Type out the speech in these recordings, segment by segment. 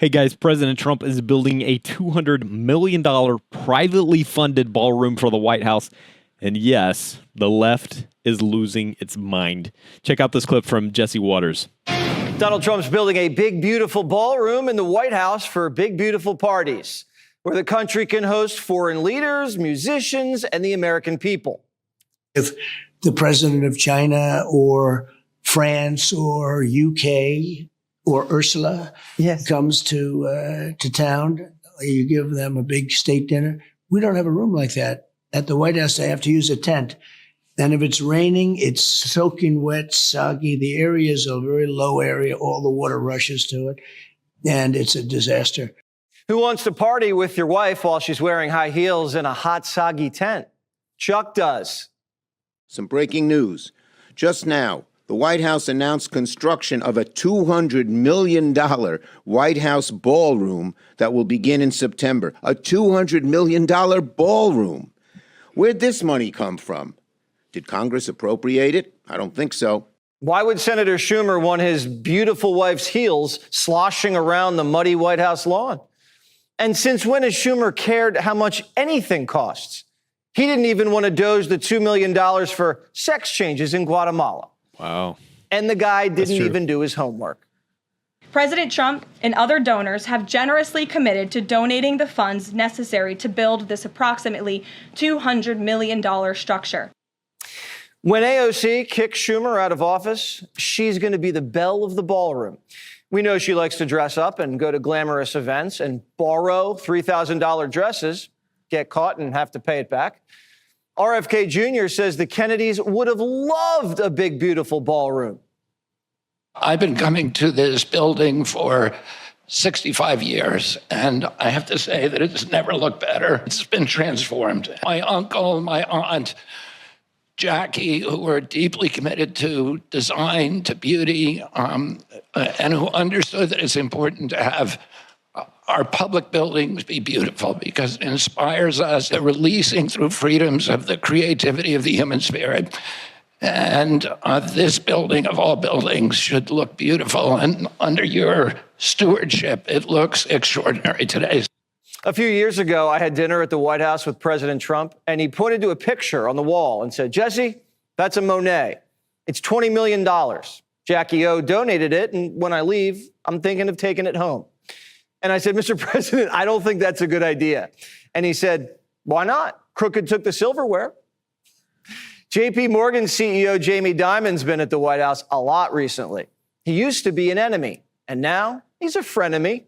Hey guys, President Trump is building a $200 million privately funded ballroom for the White House. And yes, the left is losing its mind. Check out this clip from Jesse Watters. Donald Trump's building a big, beautiful ballroom in the White House for big, beautiful parties, where the country can host foreign leaders, musicians, and the American people. If the president of China or France or UK or Ursula comes to town, you give them a big state dinner. We don't have a room like that. At the White House, they have to use a tent. And if it's raining, it's soaking wet, soggy. The area is a very low area. All the water rushes to it. And it's a disaster. Who wants to party with your wife while she's wearing high heels in a hot, soggy tent? Chuck does. Some breaking news. Just now, the White House announced construction of a $200 million White House ballroom that will begin in September. A $200 million ballroom. Where'd this money come from? Did Congress appropriate it? I don't think so. Why would Senator Schumer want his beautiful wife's heels sloshing around the muddy White House lawn? And since when has Schumer cared how much anything costs? He didn't even want to doge the $2 million for sex changes in Guatemala. Wow. And the guy didn't even do his homework. President Trump and other donors have generously committed to donating the funds necessary to build this approximately $200 million structure. When AOC kicks Schumer out of office, she's going to be the belle of the ballroom. We know she likes to dress up and go to glamorous events and borrow $3,000 dresses, get caught and have to pay it back. RFK Jr. says the Kennedys would have loved a big, beautiful ballroom. I've been coming to this building for 65 years, and I have to say that it's never looked better. It's been transformed. My uncle, my aunt, Jackie, who were deeply committed to design, to beauty, and who understood that it's important to have our public buildings be beautiful because it inspires us, the releasing through freedoms of the creativity of the human spirit. And this building, of all buildings, should look beautiful. And under your stewardship, it looks extraordinary today. A few years ago, I had dinner at the White House with President Trump, and he pointed to a picture on the wall and said, "Jesse, that's a Monet. It's $20 million. Jackie O donated it, and when I leave, I'm thinking of taking it home." And I said, "Mr. President, I don't think that's a good idea." And he said, "Why not? Crooked took the silverware." JP Morgan CEO Jamie Dimon's been at the White House a lot recently. He used to be an enemy, and now he's a frenemy.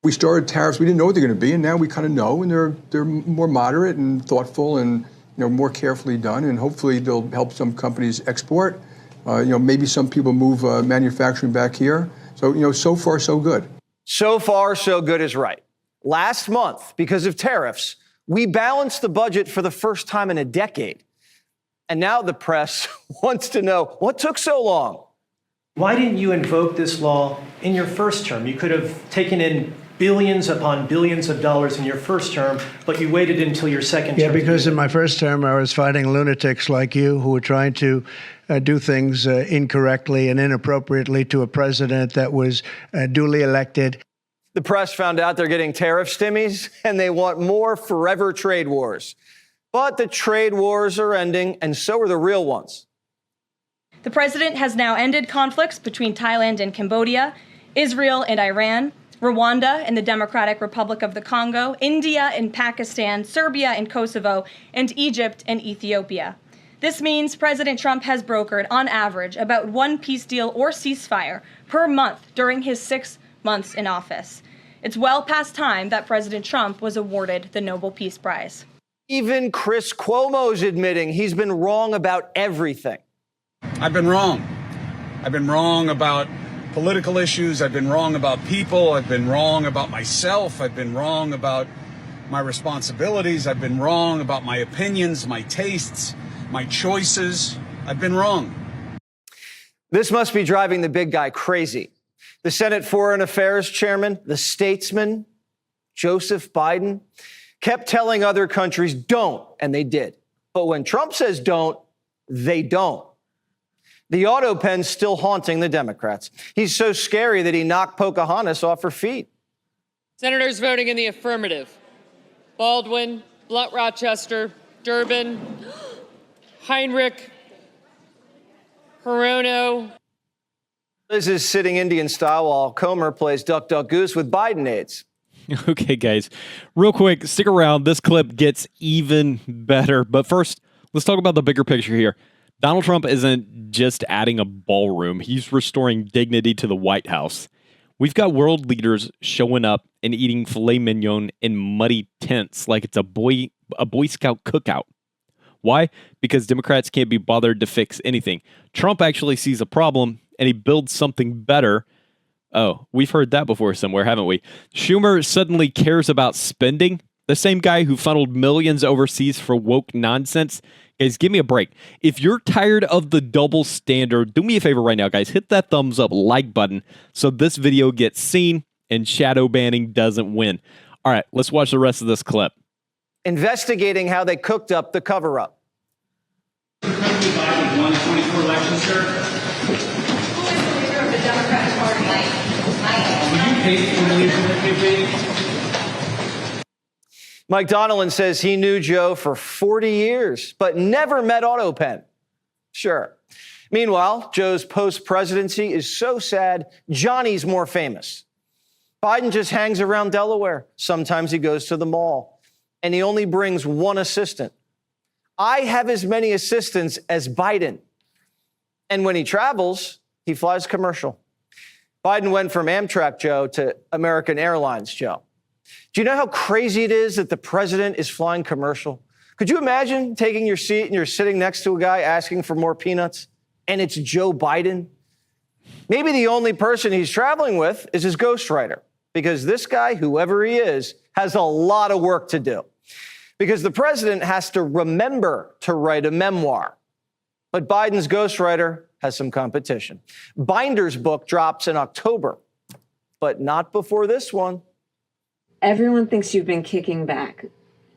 We started tariffs. We didn't know what they're going to be, and now we kind of know, and they're more moderate and thoughtful and more carefully done, and hopefully they'll help some companies export. Maybe some people move manufacturing back here. So so far so good. So far, so good is right. Last month, because of tariffs, we balanced the budget for the first time in a decade. And now the press wants to know what took so long. Why didn't you invoke this law in your first term? You could have taken in billions upon billions of dollars in your first term, but you waited until your second term. Yeah, because in my first term, I was fighting lunatics like you who were trying to do things incorrectly and inappropriately to a president that was duly elected. The press found out they're getting tariff stimmies, and they want more forever trade wars. But the trade wars are ending, and so are the real ones. The president has now ended conflicts between Thailand and Cambodia, Israel and Iran, Rwanda and the Democratic Republic of the Congo, India and Pakistan, Serbia and Kosovo, and Egypt and Ethiopia. This means President Trump has brokered, on average, about one peace deal or ceasefire per month during his 6 months in office. It's well past time that President Trump was awarded the Nobel Peace Prize. Even Chris Cuomo's admitting he's been wrong about everything. I've been wrong. I've been wrong about political issues. I've been wrong about people. I've been wrong about myself. I've been wrong about my responsibilities. I've been wrong about my opinions, my tastes, my choices. I've been wrong. This must be driving the big guy crazy. The Senate Foreign Affairs chairman, the statesman, Joseph Biden, kept telling other countries don't, and they did. But when Trump says don't, they don't. The auto pen's still haunting the Democrats. He's so scary that he knocked Pocahontas off her feet. Senators voting in the affirmative: Baldwin, Blunt Rochester, Durbin, Heinrich, Hirono. Liz is sitting Indian style while Comer plays Duck, Duck, Goose with Biden aides. Okay, guys, real quick, stick around. This clip gets even better. But first, let's talk about the bigger picture here. Donald Trump isn't just adding a ballroom. He's restoring dignity to the White House. We've got world leaders showing up and eating filet mignon in muddy tents like it's a Boy Scout cookout. Why? Because Democrats can't be bothered to fix anything. Trump actually sees a problem and he builds something better. Oh, we've heard that before somewhere, haven't we? Schumer suddenly cares about spending. The same guy who funneled millions overseas for woke nonsense. Guys, give me a break. If you're tired of the double standard, do me a favor right now, guys. Hit that thumbs up like button so this video gets seen and shadow banning doesn't win. All right, let's watch the rest of this clip. Investigating how they cooked up the cover-up. President Biden won the 24 election, sir. Who is the leader of the Democratic Party? Do you hate to believe in the campaign? Mike Donnellan says he knew Joe for 40 years, but never met AutoPen. Sure. Meanwhile, Joe's post-presidency is so sad, Johnny's more famous. Biden just hangs around Delaware. Sometimes he goes to the mall, and he only brings one assistant. I have as many assistants as Biden. And when he travels, he flies commercial. Biden went from Amtrak Joe to American Airlines Joe. Do you know how crazy it is that the president is flying commercial? Could you imagine taking your seat and you're sitting next to a guy asking for more peanuts, and it's Joe Biden? Maybe the only person he's traveling with is his ghostwriter, because this guy, whoever he is, has a lot of work to do. Because the president has to remember to write a memoir. But Biden's ghostwriter has some competition. Binder's book drops in October, but not before this one. Everyone thinks you've been kicking back,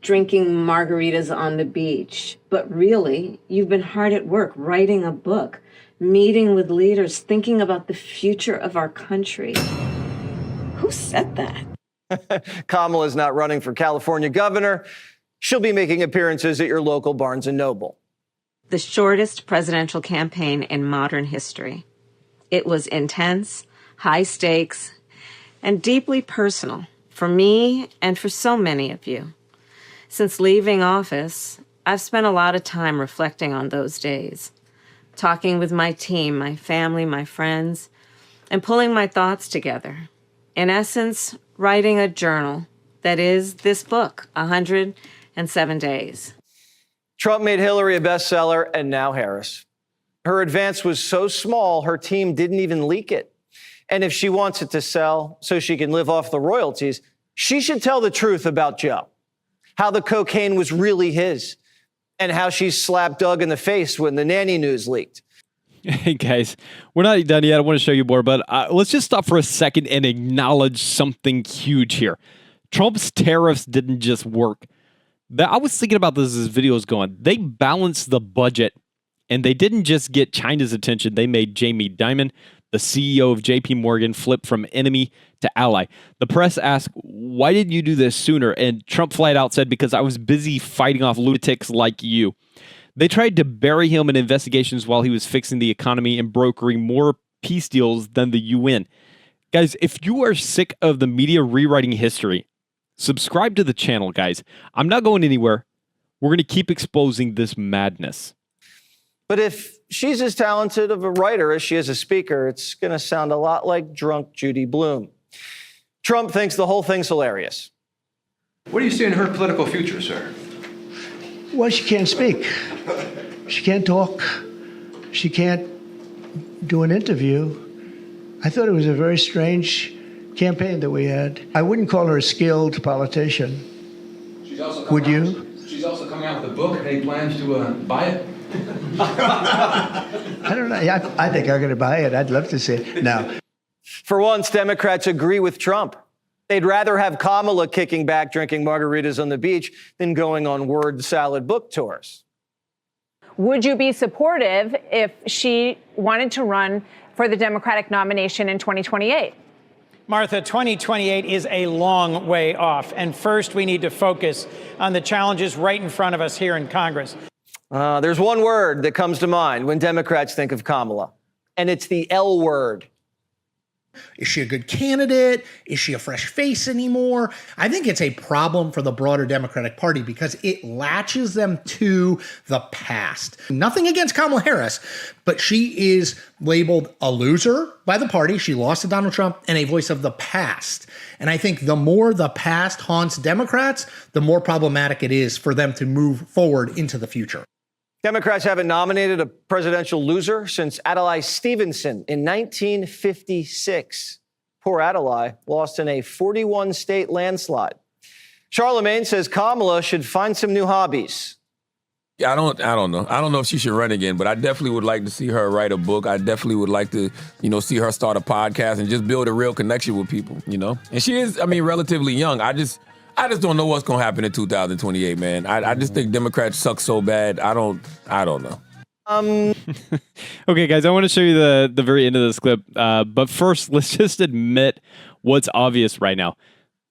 drinking margaritas on the beach. But really, you've been hard at work writing a book, meeting with leaders, thinking about the future of our country. Who said that? Kamala is not running for California governor. She'll be making appearances at your local Barnes & Noble. The shortest presidential campaign in modern history. It was intense, high stakes, and deeply personal. For me and for so many of you. Since leaving office, I've spent a lot of time reflecting on those days, talking with my team, my family, my friends, and pulling my thoughts together. In essence, writing a journal that is this book, 107 Days. Trump made Hillary a bestseller, and now Harris. Her advance was so small, her team didn't even leak it. And if she wants it to sell so she can live off the royalties, she should tell the truth about Joe, how the cocaine was really his, and how she slapped Doug in the face when the nanny news leaked. Hey, guys, we're not done yet. I want to show you more, but let's just stop for a second and acknowledge something huge here. Trump's tariffs didn't just work. I was thinking about this as video is going. They balanced the budget, and they didn't just get China's attention. They made Jamie Dimon, the CEO of JP Morgan, flip from enemy to ally. The press asked, why didn't you do this sooner? And Trump flat out said, because I was busy fighting off lunatics like you. They tried to bury him in investigations while he was fixing the economy and brokering more peace deals than the UN. Guys, if you are sick of the media rewriting history, subscribe to the channel, guys. I'm not going anywhere. We're going to keep exposing this madness. But if she's as talented of a writer as she is a speaker, it's going to sound a lot like drunk Judy Blume. Trump thinks the whole thing's hilarious. What do you see in her political future, sir? Well, she can't speak. She can't talk. She can't do an interview. I thought it was a very strange campaign that we had. I wouldn't call her a skilled politician. Would you? She's also coming out with a book. Any plans to buy it? I don't know. I think I'm going to buy it. I'd love to see it. Now, for once, Democrats agree with Trump. They'd rather have Kamala kicking back, drinking margaritas on the beach than going on word salad book tours. Would you be supportive if she wanted to run for the Democratic nomination in 2028? Martha, 2028 is a long way off. And first, we need to focus on the challenges right in front of us here in Congress. There's one word that comes to mind when Democrats think of Kamala, and it's the L word. Is she a good candidate? Is she a fresh face anymore? I think it's a problem for the broader Democratic Party because it latches them to the past. Nothing against Kamala Harris, but she is labeled a loser by the party. She lost to Donald Trump and a voice of the past. And I think the more the past haunts Democrats, the more problematic it is for them to move forward into the future. Democrats haven't nominated a presidential loser since Adlai Stevenson in 1956. Poor Adlai lost in a 41-state landslide. Charlemagne says Kamala should find some new hobbies. I don't know. I don't know if she should run again, but I definitely would like to see her write a book. I definitely would like to, see her start a podcast and just build a real connection with people, And she is, relatively young. I just don't know what's going to happen in 2028, man. I just think Democrats suck so bad. I don't know. Okay, guys, I want to show you the very end of this clip. But first, let's just admit what's obvious right now.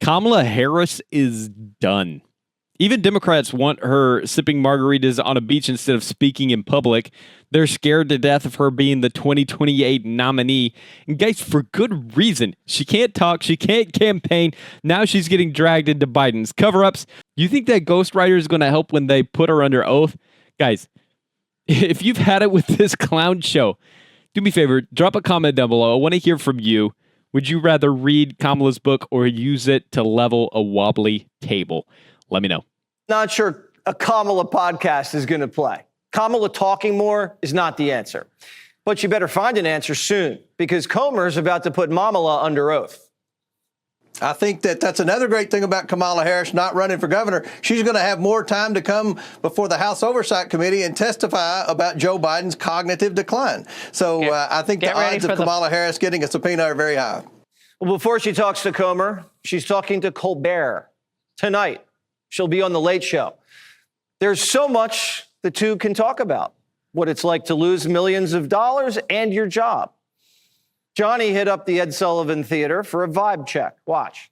Kamala Harris is done. Even Democrats want her sipping margaritas on a beach instead of speaking in public. They're scared to death of her being the 2028 nominee. And guys, for good reason. She can't talk. She can't campaign. Now she's getting dragged into Biden's cover-ups. You think that ghostwriter is going to help when they put her under oath? Guys, if you've had it with this clown show, do me a favor, drop a comment down below. I want to hear from you. Would you rather read Kamala's book or use it to level a wobbly table? Let me know. Not sure a Kamala podcast is going to play. Kamala talking more is not the answer. But you better find an answer soon because Comer's about to put Mamala under oath. I think that's another great thing about Kamala Harris not running for governor. She's going to have more time to come before the House Oversight Committee and testify about Joe Biden's cognitive decline. So I think the odds of Kamala Harris getting a subpoena are very high. Well, before she talks to Comer, she's talking to Colbert tonight. She'll be on The Late Show. There's so much the two can talk about. What it's like to lose millions of dollars and your job. Johnny hit up the Ed Sullivan Theater for a vibe check. Watch.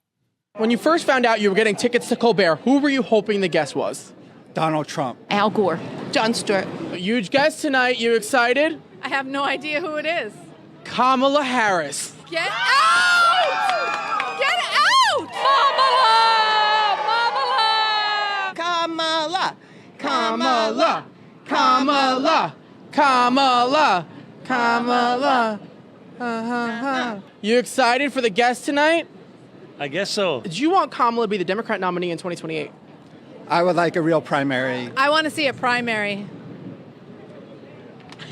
When you first found out you were getting tickets to Colbert, who were you hoping the guest was? Donald Trump. Al Gore. Jon Stewart. A huge guest tonight. You excited? I have no idea who it is. Kamala Harris. Get out! Get out! Kamala! Kamala! Kamala! Kamala! Kamala! You excited for the guest tonight? I guess so. Did you want Kamala to be the Democrat nominee in 2028? I would like a real primary. I want to see a primary.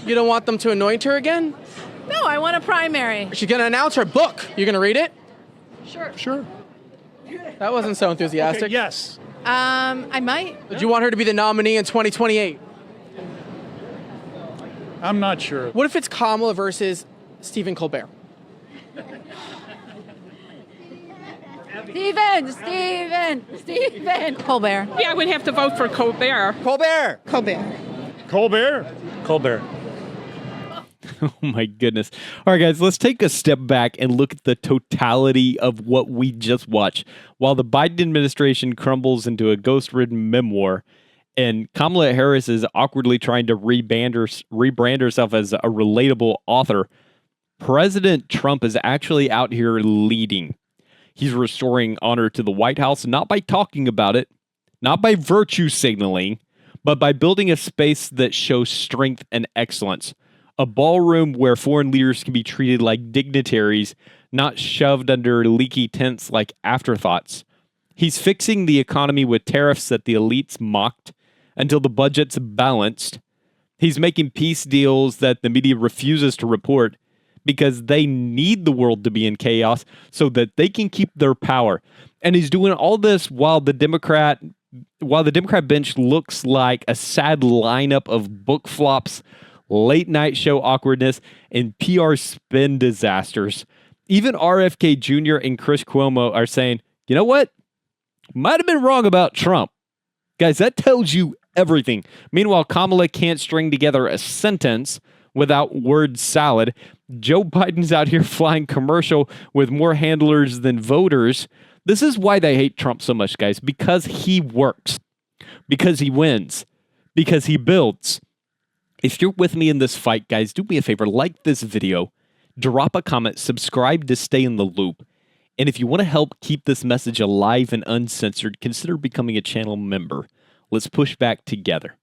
You don't want them to anoint her again? No, I want a primary. She's going to announce her book. You going to read it? Sure. Sure. That wasn't so enthusiastic. Okay, yes. I might. Did you want her to be the nominee in 2028? I'm not sure. What if it's Kamala versus Stephen Colbert? Stephen. Colbert. Yeah, I would have to vote for Colbert. Colbert. Oh my goodness. All right, guys, let's take a step back and look at the totality of what we just watched. While the Biden administration crumbles into a ghost-ridden memoir, and Kamala Harris is awkwardly trying to rebrand herself as a relatable author, President Trump is actually out here leading. He's restoring honor to the White House, not by talking about it, not by virtue signaling, but by building a space that shows strength and excellence. A ballroom where foreign leaders can be treated like dignitaries, not shoved under leaky tents like afterthoughts. He's fixing the economy with tariffs that the elites mocked until the budget's balanced. He's making peace deals that the media refuses to report because they need the world to be in chaos so that they can keep their power. And he's doing all this while the Democrat bench looks like a sad lineup of book flops, late night show awkwardness, and PR spin disasters. Even RFK Jr. and Chris Cuomo are saying, you know what? Might have been wrong about Trump. Guys, that tells you Everything. Meanwhile, Kamala can't string together a sentence without word salad. Joe Biden's out here flying commercial with more handlers than voters. This is why they hate Trump so much, guys, because he works, because he wins, because he builds. If you're with me in this fight, guys, do me a favor, like this video, drop a comment, subscribe to stay in the loop. And if you want to help keep this message alive and uncensored, consider becoming a channel member. Let's push back together.